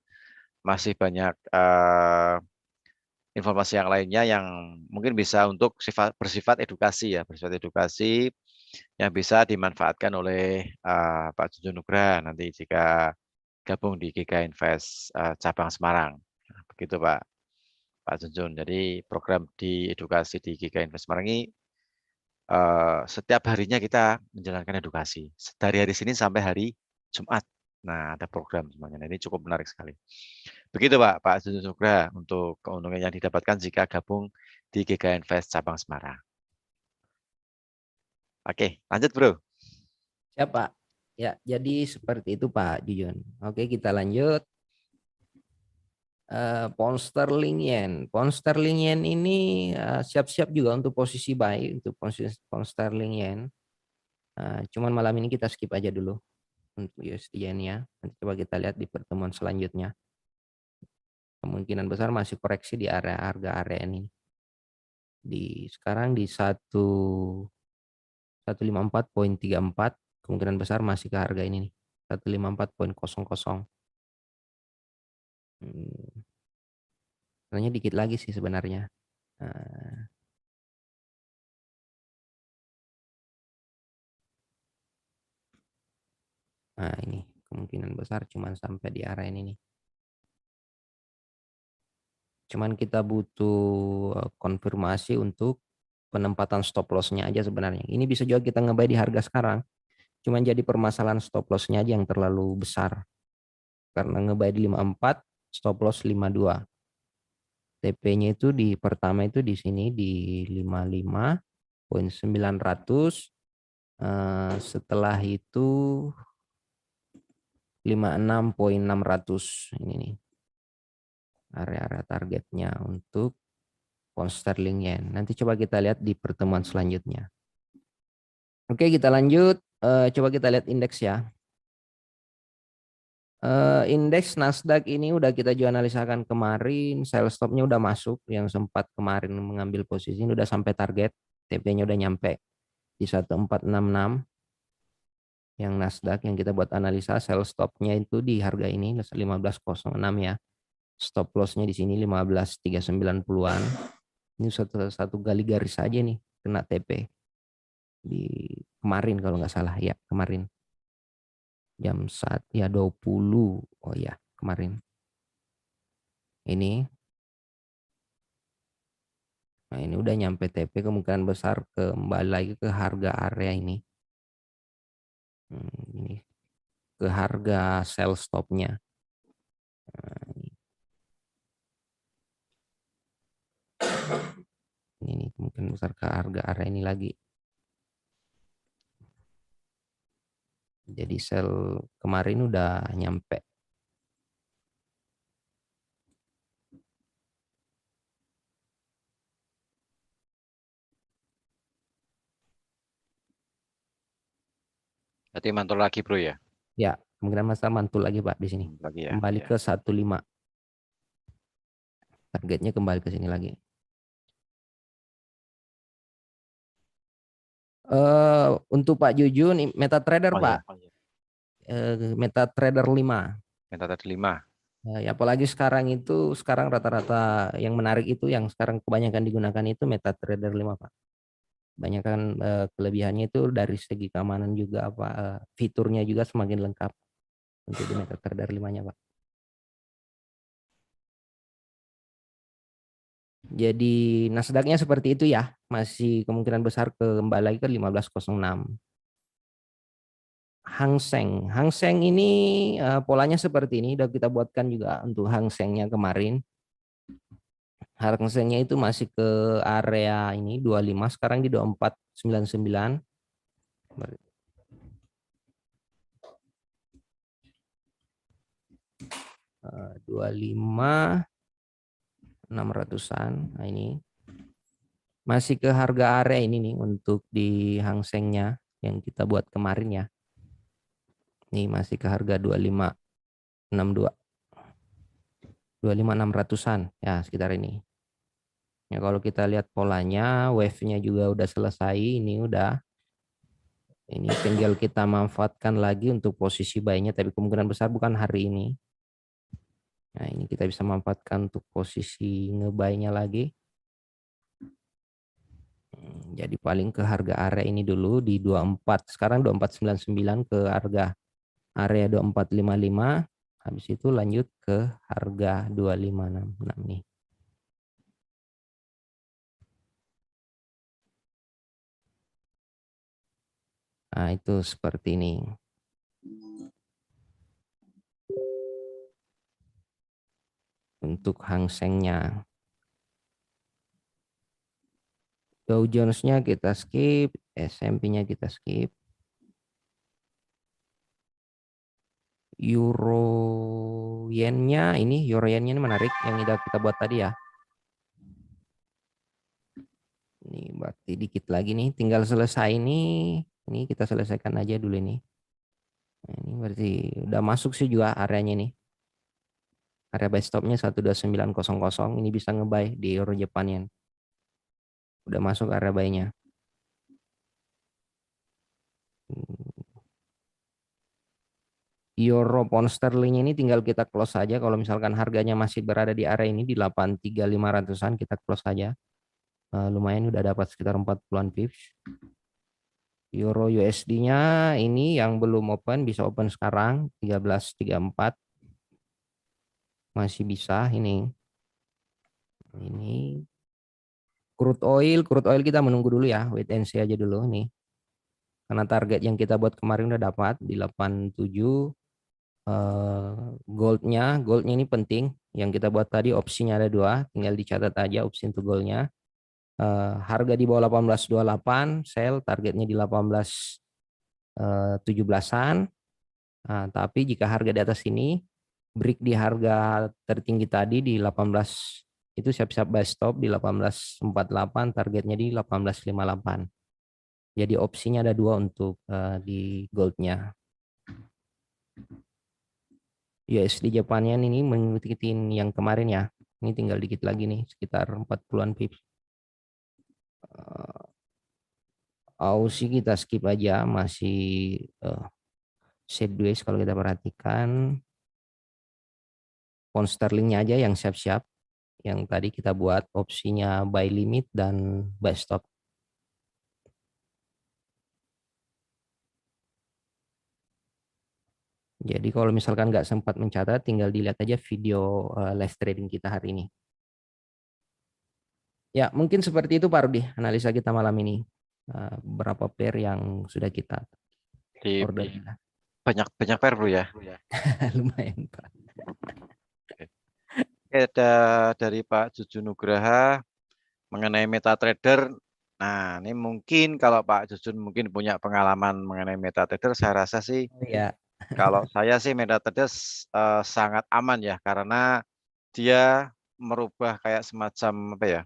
S1: masih banyak informasi yang lainnya yang mungkin bisa untuk bersifat edukasi ya, bersifat edukasi yang bisa dimanfaatkan oleh Pak Jujun Nugraha nanti jika gabung di GK Invest cabang Semarang. Nah, begitu Pak Junjun. Jadi program di edukasi di GK Invest Semarang ini setiap harinya kita menjalankan edukasi dari hari Senin sampai hari Jumat. Nah, ada program semuanya. Nah, ini cukup menarik sekali. Begitu Pak Junjun Nugraha untuk keuntungan yang didapatkan jika gabung di GK Invest cabang Semarang. Oke, lanjut Bro.
S2: Siap Pak. Ya, jadi seperti itu Pak Jujun. Oke, kita lanjut. Pound sterling yen. Pound sterling yen ini siap-siap juga untuk posisi buy untuk posisi pound sterling yen. Cuman malam ini kita skip aja dulu untuk USD yen ya. Nanti coba kita lihat di pertemuan selanjutnya. Kemungkinan besar masih koreksi di area harga area ini. Sekarang di 154.34, kemungkinan besar masih ke harga ini nih. 154.00. Sebenarnya dikit lagi sih sebenarnya. Nah ini kemungkinan besar cuman sampai di area ini nih. Cuman kita butuh konfirmasi untuk penempatan stop loss-nya aja sebenarnya. Ini bisa juga kita ngebuy di harga sekarang. Cuman jadi permasalahan stop loss-nya aja yang terlalu besar. Karena ngebuy di 54, stop loss 52. TP-nya itu di pertama itu di sini di 55.900. Setelah itu 56.600 ini nih. Area-area targetnya untuk pound sterling yen. Nanti coba kita lihat di pertemuan selanjutnya. Oke, kita lanjut. Coba kita lihat indeks ya. Indeks Nasdaq ini udah kita juga analisakan kemarin. Sell stopnya udah masuk. Yang sempat kemarin mengambil posisi ini udah sampai target. TP-nya udah nyampe di 1466. Yang Nasdaq yang kita buat analisa sell stopnya itu di harga ini 15.06 ya. Stop lossnya di sini 15.390-an. Ini satu kali garis saja nih kena TP di kemarin kalau nggak salah ya, kemarin jam 1 ya 20. Oh ya, kemarin. Ini. Nah, ini udah nyampe TP, kemungkinan besar kembali lagi ke harga area ini. Ini ke harga sell stopnya. Ini kemungkinan besar ke harga area ini lagi. Jadi sell kemarin udah nyampe.
S1: Berarti mantul lagi bro ya?
S2: Ya, kemungkinan masa mantul lagi Pak di sini.
S1: Lagi ya.
S2: Kembali
S1: Ya.
S2: ke 15. Targetnya kembali ke sini lagi. Untuk Pak Jujun, MetaTrader
S1: Oh,
S2: Pak.
S1: ya.
S2: MetaTrader 5.
S1: MetaTrader 5.
S2: Ya, apalagi sekarang rata-rata yang menarik itu yang sekarang kebanyakan digunakan itu MetaTrader 5 Pak. Kebanyakan kelebihannya itu dari segi keamanan juga fiturnya juga semakin lengkap untuk di MetaTrader 5-nya Pak. Jadi Nasdaq-nya seperti itu ya, masih kemungkinan besar kembali lagi ke 15.06. Hang Seng ini polanya seperti ini, udah kita buatkan juga untuk Hang Seng-nya kemarin. Hang Seng-nya itu masih ke area ini 25, sekarang di 24.99. 25 600-an. Nah, ini masih ke harga area ini nih untuk di Hang Seng-nya yang kita buat kemarin ya. Ini masih ke harga 2562. 25.600-an ya sekitar ini. Ya kalau kita lihat polanya, wave-nya juga udah selesai, ini tinggal kita manfaatkan lagi untuk posisi buy-nya, tapi kemungkinan besar bukan hari ini. Nah, ini kita bisa manfaatkan untuk posisi nge-buy-nya lagi. Jadi paling ke harga area ini dulu di 24. Sekarang 24.99 ke harga area 2455. Habis itu lanjut ke harga 2566 nih. Nah, itu seperti ini. Untuk Hang Seng-nya. Dow Jones-nya kita skip, S&P-nya kita skip. Euro yen-nya ini menarik yang udah kita buat tadi ya. Ini berarti dikit lagi nih, tinggal selesai nih. Ini kita selesaikan aja dulu ini. Nah, ini berarti udah masuk sih juga areanya nih. Area buy stopnya 12900, ini bisa ngebuy di Euro Japan Yen. Udah masuk area buy-nya. Euro pound sterling ini tinggal kita close saja. Kalau misalkan harganya masih berada di area ini di 83.500-an, kita close saja. Lumayan udah dapat sekitar 40-an pips. Euro USD-nya ini yang belum open bisa open sekarang 13.34. Masih bisa ini. Ini crude oil kita menunggu dulu ya, wait and see aja dulu nih. Karena target yang kita buat kemarin udah dapat di 87. Goldnya ini penting. Yang kita buat tadi opsinya ada 2, tinggal dicatat aja opsi untuk goldnya. Harga di bawah 18.28, sell targetnya di 18.17-an. Nah, tapi jika harga di atas ini break di harga tertinggi tadi di 18, itu siap-siap buy stop di 18.48, targetnya di 18.58. Jadi opsinya ada 2 untuk di goldnya. USD Japannya ini mengikuti yang kemarin ya. Ini tinggal dikit lagi nih, sekitar 40-an pips. Aussie kita skip aja, masih sideways kalau kita perhatikan. Pound sterlingnya aja yang siap-siap. Yang tadi kita buat opsinya buy limit dan buy stop. Jadi kalau misalkan nggak sempat mencatat, tinggal dilihat aja video live trading kita hari ini. Ya, mungkin seperti itu Pak Rudi, analisa kita malam ini. Berapa pair yang sudah kita
S1: Di
S2: order.
S1: banyak pair bro ya.
S2: Lumayan Pak.
S1: Ada dari Pak Juju Nugraha mengenai MetaTrader. Nah, ini mungkin kalau Pak Jujun mungkin punya pengalaman mengenai MetaTrader, saya rasa sih
S2: Ya,
S1: kalau saya sih MetaTrader sangat aman ya, karena dia merubah kayak semacam apa ya,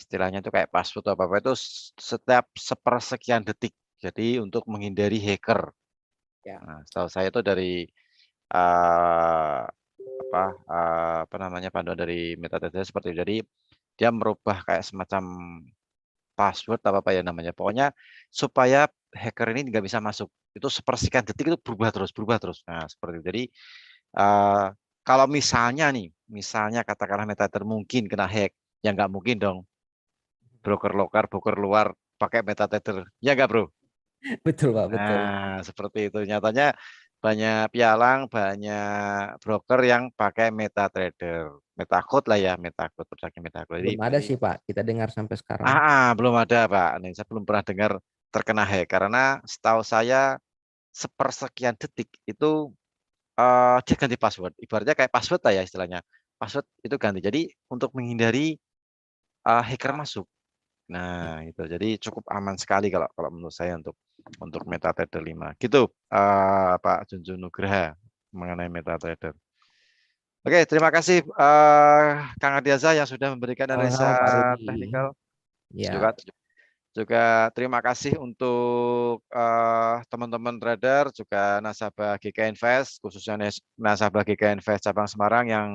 S1: istilahnya itu kayak password atau apa itu setiap sepersekian detik. Jadi untuk menghindari hacker.
S2: ya.
S1: Nah, setahu saya itu dari apa namanya panduan dari MetaTrader seperti itu. Jadi dia merubah kayak semacam password apa ya namanya. Pokoknya supaya hacker ini nggak bisa masuk. Itu sepersekian detik itu berubah terus, berubah terus. Nah, seperti itu. Jadi kalau misalnya nih, misalnya katakanlah MetaTrader mungkin kena hack, ya nggak mungkin dong. Broker lokal, broker luar pakai MetaTrader. Ya nggak, Bro?
S2: Betul Pak, betul.
S1: Nah, seperti itu. Nyatanya banyak pialang, banyak broker yang pakai MetaTrader. MetaCode lah ya, MetaCode, produknya MetaCode. Jadi
S2: Belum ada sih Pak, kita dengar sampai sekarang.
S1: belum ada, Pak. Nih, saya belum pernah dengar terkena hack karena setahu saya sepersekian detik itu dia ganti password. Ibaratnya kayak password lah ya istilahnya. Password itu ganti. Jadi untuk menghindari hacker masuk. Nah, itu. Jadi cukup aman sekali kalau kalau menurut saya untuk MetaTrader 5. Gitu, Pak Junjun Nugraha mengenai MetaTrader. Oke, terima kasih Kang Adiaza yang sudah memberikan analisa
S2: Sama-sama Pak Rudi.
S1: teknikal.
S2: Ya,
S1: Juga terima kasih untuk teman-teman trader, juga nasabah GK Invest, khususnya nasabah GK Invest cabang Semarang yang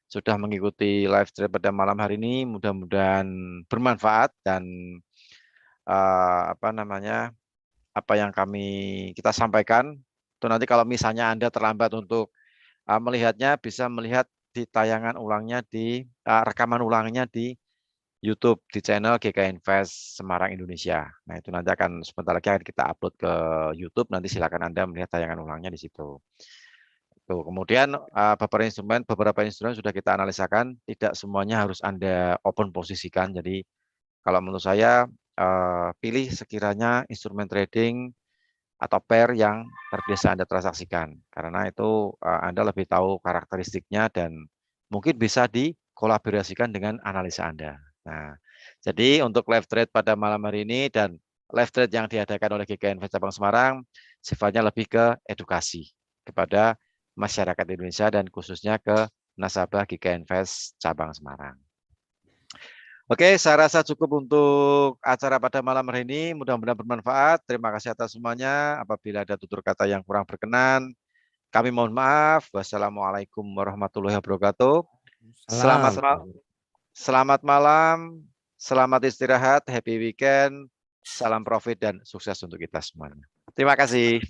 S1: sudah mengikuti live trade pada malam hari ini. Mudah-mudahan bermanfaat dan apa namanya, apa yang kita sampaikan. Itu nanti kalau misalnya Anda terlambat untuk melihatnya, bisa melihat di tayangan ulangnya di rekaman ulangnya di YouTube di channel GK Invest Semarang Indonesia. Nah, itu nanti akan sebentar lagi akan kita upload ke YouTube. Nanti silakan Anda melihat tayangan ulangnya di situ. Tuh, kemudian beberapa instrumen sudah kita analisakan. Tidak semuanya harus Anda open posisikan. Jadi kalau menurut saya pilih sekiranya instrumen trading atau pair yang terbiasa Anda transaksikan. Karena itu Anda lebih tahu karakteristiknya dan mungkin bisa dikolaborasikan dengan analisa Anda. Nah, jadi untuk live trade pada malam hari ini dan live trade yang diadakan oleh GK Invest Cabang Semarang sifatnya lebih ke edukasi kepada masyarakat Indonesia dan khususnya ke nasabah GK Invest Cabang Semarang. Oke, saya rasa cukup untuk acara pada malam hari ini. Mudah-mudahan bermanfaat. Terima kasih atas semuanya. Apabila ada tutur kata yang kurang berkenan, kami mohon maaf. Wassalamualaikum warahmatullahi wabarakatuh. Selamat
S2: salam.
S1: selamat malam, selamat istirahat, happy weekend, salam profit dan sukses untuk kita semuanya. Terima kasih.